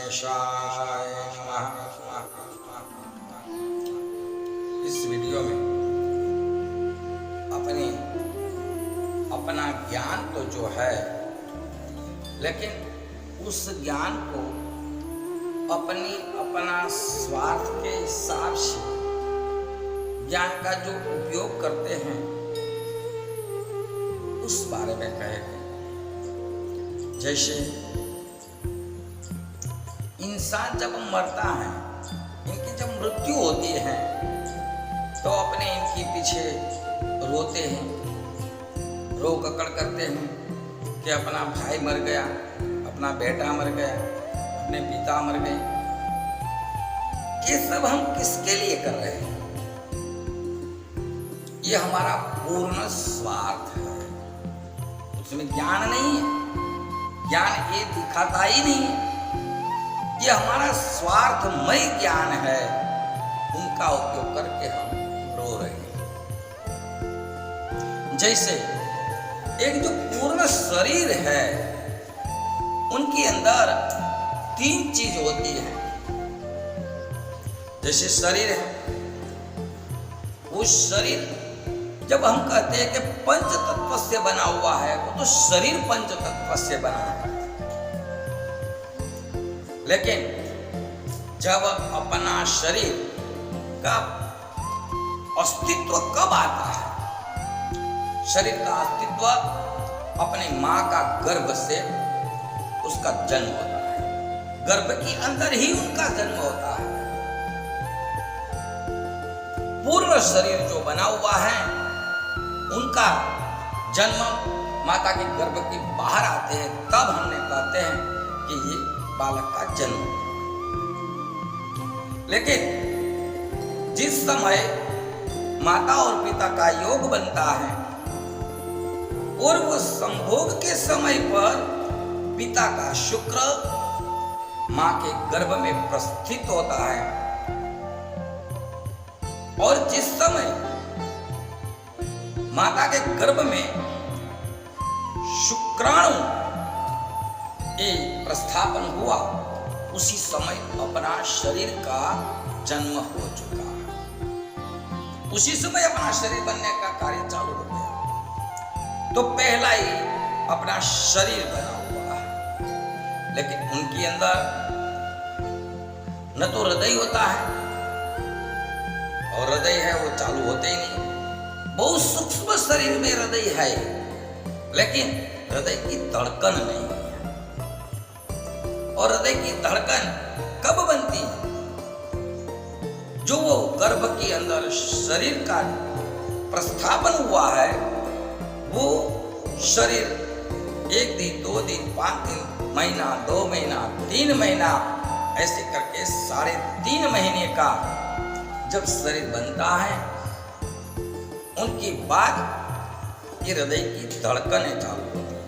गणेशाय नमः। इस वीडियो में अपना ज्ञान तो जो है, लेकिन उस ज्ञान को अपना स्वार्थ के हिसाब से ज्ञान का जो उपयोग करते हैं उस बारे में कहेंगे। जैसे इंसान जब मरता है, इनकी जब मृत्यु होती है तो अपने इनके पीछे रोते हैं, रो ककड़ करते हैं कि अपना भाई मर गया, अपना बेटा मर गया, अपने पिता मर गए। ये सब हम किसके लिए कर रहे हैं? ये हमारा पूर्ण स्वार्थ है, उसमें ज्ञान नहीं है। ज्ञान ये दिखाता ही नहीं है, ये हमारा स्वार्थमय ज्ञान है। उनका उपयोग करके हम रो रहे हैं। जैसे एक जो पूर्ण शरीर है, उनके अंदर 3 चीज होती है। जैसे शरीर है, उस शरीर जब हम कहते हैं कि पंच तत्व से बना हुआ है, वो तो शरीर पंच तत्व से बना है। लेकिन जब अपना शरीर का अस्तित्व कब आता है? शरीर का अस्तित्व अपने मां का गर्भ से उसका जन्म होता है। गर्भ के अंदर ही उनका जन्म होता है। पूर्ण शरीर जो बना हुआ है, उनका जन्म माता के गर्भ के बाहर आते हैं, तब हमने कहते हैं कि ये बालक का जन्म। लेकिन जिस समय माता और पिता का योग बनता है, पूर्व संभोग के समय पर पिता का शुक्र मां के गर्भ में प्रस्थित होता है, और जिस समय माता के गर्भ में शुक्राणु प्रस्थापन हुआ, उसी समय अपना शरीर का जन्म हो चुका है। उसी समय अपना शरीर बनने का कार्य चालू हो गया। तो पहला ही अपना शरीर बना हुआ है, लेकिन उनके अंदर न तो हृदय होता है, और हृदय है वो चालू होते ही नहीं। बहुत सूक्ष्म शरीर में हृदय है, लेकिन हृदय की धड़कन नहीं है। और हृदय की धड़कन कब बनती है? जो वो गर्भ के अंदर शरीर का प्रस्थापन हुआ है, वो शरीर 1 दिन, 2 दिन, 5 दिन, महीना, 2 महीना, 3 महीना, ऐसे करके 3.5 महीने का जब शरीर बनता है, उनके बाद ये हृदय की धड़कनें चालू होती है।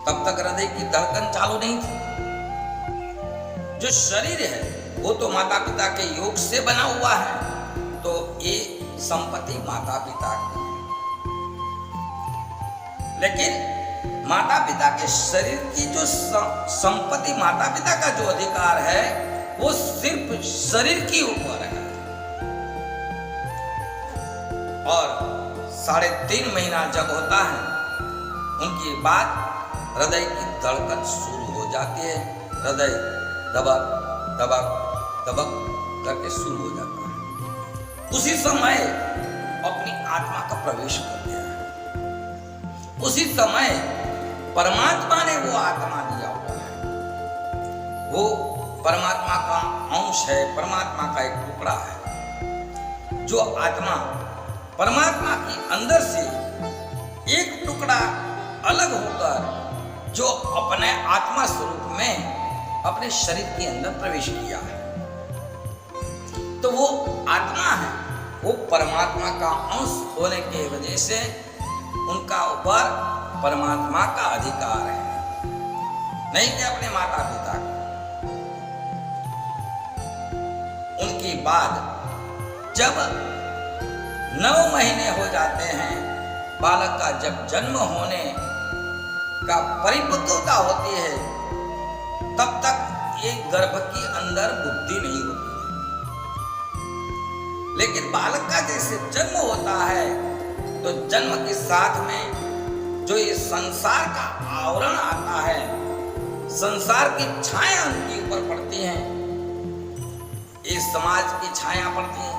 तब तक हृदय की धड़कन चालू नहीं थी। जो शरीर है वो तो माता पिता के योग से बना हुआ है, तो ये संपत्ति माता पिता की है। लेकिन माता पिता के शरीर की जो संपत्ति, माता पिता का जो अधिकार है, वो सिर्फ शरीर के ऊपर है। और 3.5 महीना जब होता है, उनके बाद हृदय की धड़कन शुरू हो जाती है। हृदय दबक दबक दबक करके शुरू हो जाता है। उसी समय अपनी आत्मा का प्रवेश कर दिया है। उसी समय परमात्मा ने वो आत्मा दिया हुआ है। वो परमात्मा का अंश है, परमात्मा का एक टुकड़ा है। जो आत्मा परमात्मा के अंदर से एक टुकड़ा अलग होकर जो अपने आत्मा स्वरूप में अपने शरीर के अंदर प्रवेश किया है, तो वो आत्मा है। वो परमात्मा का अंश होने की वजह से उनका ऊपर परमात्मा का अधिकार है, नहीं कि अपने माता पिता का। उनके बाद जब 9 महीने हो जाते हैं, बालक का जब जन्म होने का परिपक्वता होती है, तब तक ये गर्भ के अंदर बुद्धि नहीं होती। लेकिन बालक का जैसे जन्म होता है तो जन्म के साथ में जो ये संसार का आवरण आता है, संसार की छाया उनके ऊपर पड़ती है, ये समाज की छाया पड़ती है,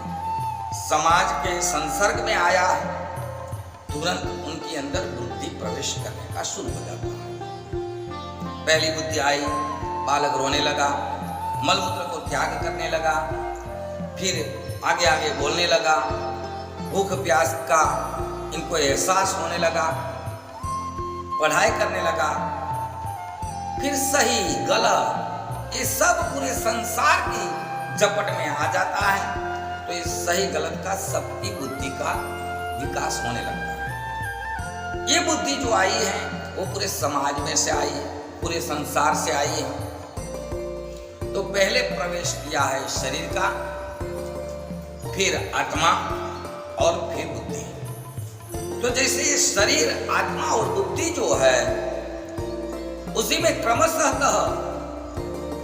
समाज के संसर्ग में आया है, तुरंत उनके अंदर बुद्धि प्रवेश करने का शुरू हो जाता है। पहली बुद्धि आई, बालक रोने लगा, मलमूत्र को त्याग करने लगा, फिर आगे आगे बोलने लगा, भूख प्यास का इनको एहसास होने लगा, पढ़ाई करने लगा, फिर सही गलत ये सब पूरे संसार की झपट में आ जाता है। तो इस सही गलत का सबकी बुद्धि का विकास होने लगता है। ये बुद्धि जो आई है वो पूरे समाज में से आई है, पूरे संसार से आई है। तो पहले प्रवेश किया है शरीर का, फिर आत्मा और फिर बुद्धि। तो जैसे ये शरीर, आत्मा और बुद्धि जो है उसी में क्रमशः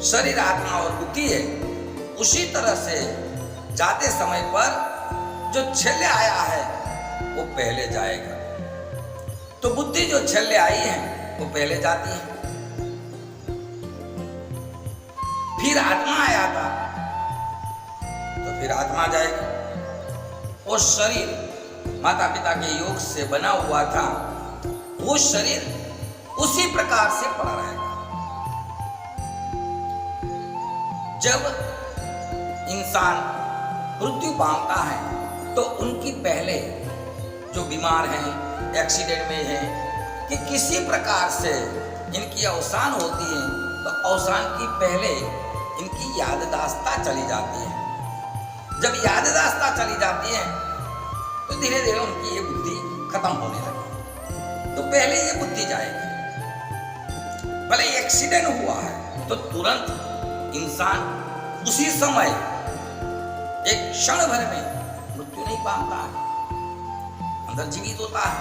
शरीर, आत्मा और बुद्धि है, उसी तरह से जाते समय पर जो छेले आया है वो पहले जाएगा। तो बुद्धि जो छेले आई है वो पहले जाती है। फिर आत्मा आया था तो फिर आत्मा जाएगी। और शरीर माता पिता के योग से बना हुआ था, वो शरीर उसी प्रकार से पड़ा रहेगा। जब इंसान मृत्यु पाता है तो उनकी पहले जो बीमार हैं, एक्सीडेंट में हैं, कि किसी प्रकार से इनकी अवसान होती है, तो अवसान की पहले इनकी याददाश्ता चली जाती है। जब याददाश्ता चली जाती है तो धीरे धीरे उनकी ये बुद्धि खत्म होने लगी। तो पहले ये बुद्धि जाएगी। भले एक्सीडेंट हुआ है तो तुरंत इंसान उसी समय एक क्षण भर में मृत्यु नहीं पाता है, अंदर जीवित होता है,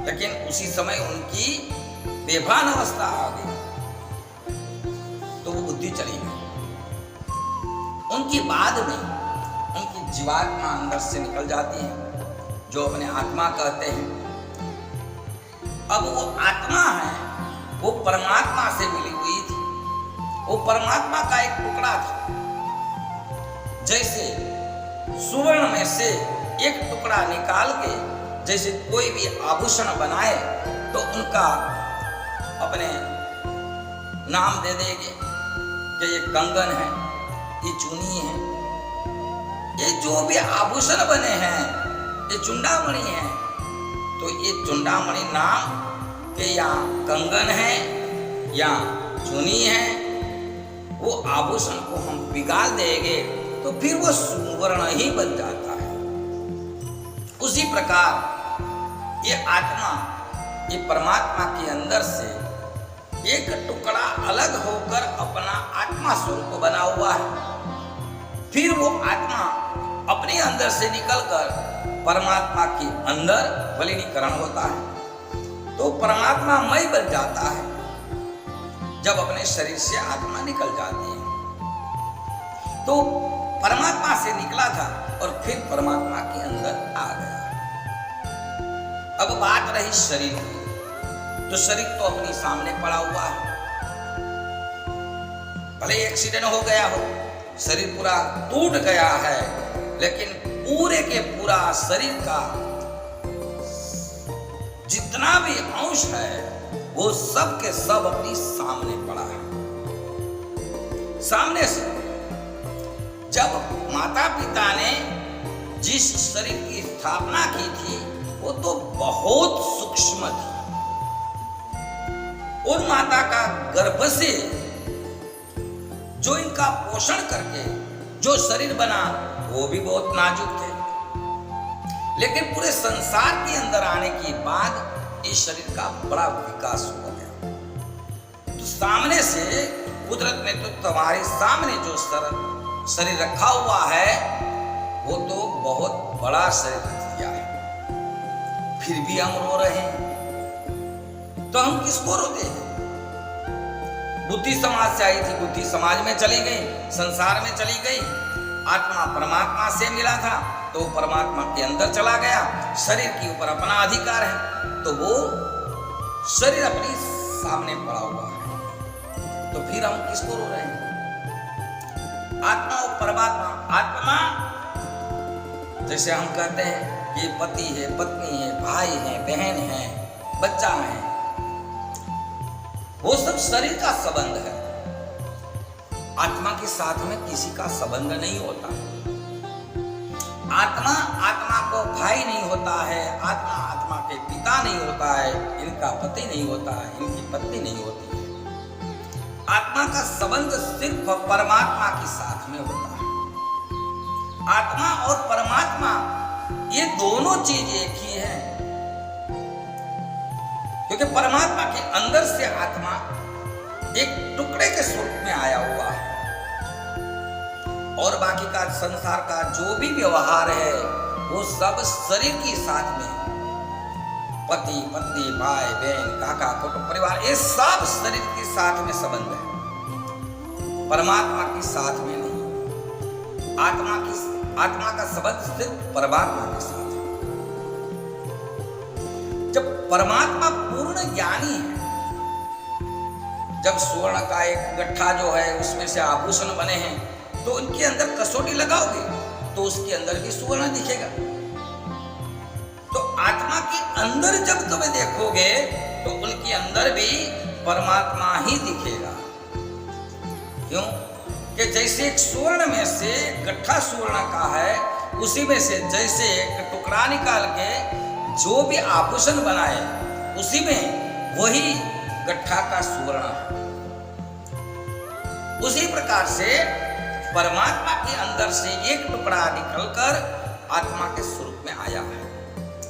लेकिन उसी समय उनकी बेभान अवस्था आ गई तो वो बुद्धि चली गई। उनकी बाद में उनकी जीवात्मा अंदर से निकल जाती है, जो अपने आत्मा कहते हैं। अब वो आत्मा है, वो परमात्मा से मिली हुई थी, वो परमात्मा का एक टुकड़ा था। जैसे सुवर्ण में से एक टुकड़ा निकाल के जैसे कोई भी आभूषण बनाए तो उनका अपने नाम दे देंगे कि ये कंगन है, ये चूनी है, ये जो भी आभूषण बने हैं, ये चुंडामणि है, तो ये चुंडामणि नाम के या कंगन है या चूनी है, वो आभूषण को हम पिघाल देंगे तो फिर वो सुवर्ण ही बन जाता है। उसी प्रकार ये आत्मा, ये परमात्मा के अंदर से एक टुकड़ा अलग होकर अपना आत्मा स्वरूप बना हुआ है। फिर वो आत्मा अपने अंदर से निकलकर परमात्मा के अंदर विलीनीकरण होता है, तो परमात्मा मय बन जाता है जब अपने शरीर से आत्मा निकल जाती है। तो परमात्मा से निकला था और फिर परमात्मा के अंदर आ गया। अब बात रही शरीर की, तो शरीर तो अपनी सामने पड़ा हुआ है। भले एक्सीडेंट हो गया हो, शरीर पूरा टूट गया है, लेकिन पूरे के पूरा शरीर का जितना भी अंश है वो सब के सब अपनी सामने पड़ा है। सामने से जब माता पिता ने जिस शरीर की स्थापना की थी वो तो बहुत सूक्ष्म थी। और माता का गर्भ से जो इनका पोषण करके जो शरीर बना वो भी बहुत नाजुक थे। लेकिन पूरे संसार के अंदर आने के बाद इस शरीर का बड़ा विकास हो गया। तो सामने से कुदरत ने तो तुम्हारे सामने जो शरीर रखा हुआ है वो तो बहुत बड़ा शरीर रख दिया है, फिर भी हम रो रहे हैं। तो हम किसको रोते हैं? बुद्धि समाज से आई थी, बुद्धि समाज में चली गई, संसार में चली गई। आत्मा परमात्मा से मिला था तो परमात्मा के अंदर चला गया। शरीर के ऊपर अपना अधिकार है तो वो शरीर अपनी सामने पड़ा हुआ है, तो फिर हम किसको रो रहे हैं? आत्मा और परमात्मा, आत्मा जैसे हम कहते हैं कि पति है, पत्नी है, भाई है, बहन है, बच्चा है, वो सब शरीर का संबंध है। आत्मा के साथ में किसी का संबंध नहीं होता। आत्मा आत्मा को भाई नहीं होता है, आत्मा आत्मा के पिता नहीं होता है, इनका पति नहीं होता है, इनकी पत्नी नहीं होती है। आत्मा का संबंध सिर्फ परमात्मा के साथ में होता है। आत्मा और परमात्मा ये दोनों चीज एक ही है, क्योंकि परमात्मा के अंदर से आत्मा एक टुकड़े के स्वरूप में आया हुआ है और बाकी का संसार का जो भी व्यवहार है वो सब शरीर के साथ में, पति पत्नी, भाई बहन, काका, कुटुंब, परिवार, ये सब शरीर के साथ में संबंध है, परमात्मा के साथ में नहीं। आत्मा का संबंध सिर्फ परमात्मा के साथ है। जब परमात्मा पूर्ण ज्ञानी है, जब स्वर्ण का एक गट्ठा जो है उसमें से आभूषण बने हैं तो उनके अंदर कसौटी लगाओगे तो उसके अंदर भी स्वर्ण दिखेगा। तो आत्मा के अंदर जब तुम्हें देखोगे तो उनके अंदर भी परमात्मा ही दिखेगा। क्यों? कि जैसे एक स्वर्ण में से गट्ठा स्वर्ण का है, उसी में से जैसे एक टुकड़ा निकाल के जो भी आभूषण बनाए उसी में वही गट्ठा का स्वर्ण है। उसी प्रकार से परमात्मा के अंदर से एक टुकड़ा निकलकर आत्मा के स्वरूप में आया है।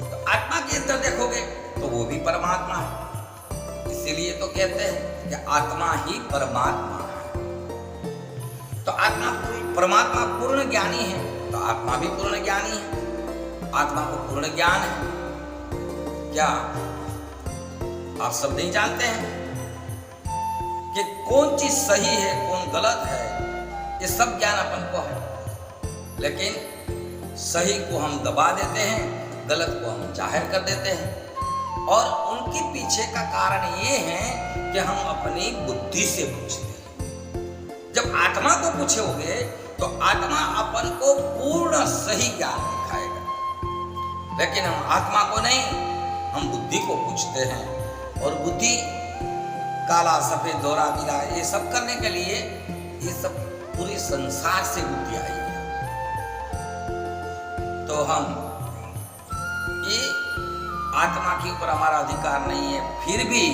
तो आत्मा के अंदर देखोगे तो वो भी परमात्मा है। इसीलिए तो कहते हैं कि आत्मा ही परमात्मा है। तो आत्मा परमात्मा पूर्ण ज्ञानी है तो आत्मा भी पूर्ण ज्ञानी है। आत्मा को पूर्ण ज्ञान है। क्या आप सब नहीं जानते हैं कि कौन चीज सही है, कौन गलत है? ये सब ज्ञान अपन को है, लेकिन सही को हम दबा देते हैं, गलत को हम जाहिर कर देते हैं। और उनके पीछे का कारण ये है कि हम अपनी बुद्धि से पूछते हैं। जब आत्मा को पूछोगे तो आत्मा अपन को पूर्ण सही ज्ञान दिखाएगा, लेकिन हम आत्मा को नहीं, हम बुद्धि को पूछते हैं। और बुद्धि काला सफेद दोहरा पीला ये सब करने के लिए ये सब पूरे संसार से बुद्धि आई है। तो हम ये आत्मा के ऊपर हमारा अधिकार नहीं है, फिर भी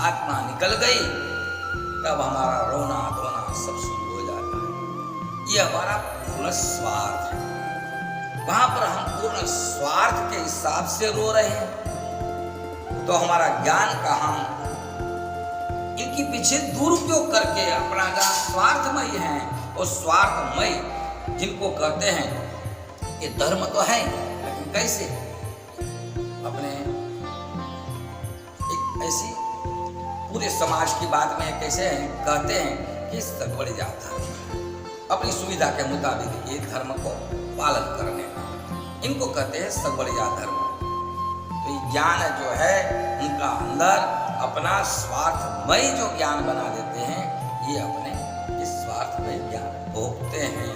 आत्मा निकल गई तब हमारा रोना धोना सब शुरू हो जाता है। ये हमारा पूर्ण स्वार्थ है। वहां पर हम पूर्ण स्वार्थ के हिसाब से रो रहे हैं तो हमारा ज्ञान का हम इनके पीछे दुरुपयोग करके अपना ज्ञान स्वार्थमय है, और स्वार्थमय जिनको कहते हैं ये धर्म तो है, लेकिन कैसे अपने एक ऐसी पूरे समाज की बात में कैसे हैं, कहते हैं कि सगवड़ जाता है अपनी सुविधा के मुताबिक ये धर्म को पालन करने का, इनको कहते हैं सगवड़िया धर्म। तो ये ज्ञान जो है उनका अंदर अपना स्वार्थमय जो ज्ञान बना देते हैं, ये अपने इस स्वार्थमय ज्ञान भोगते हैं।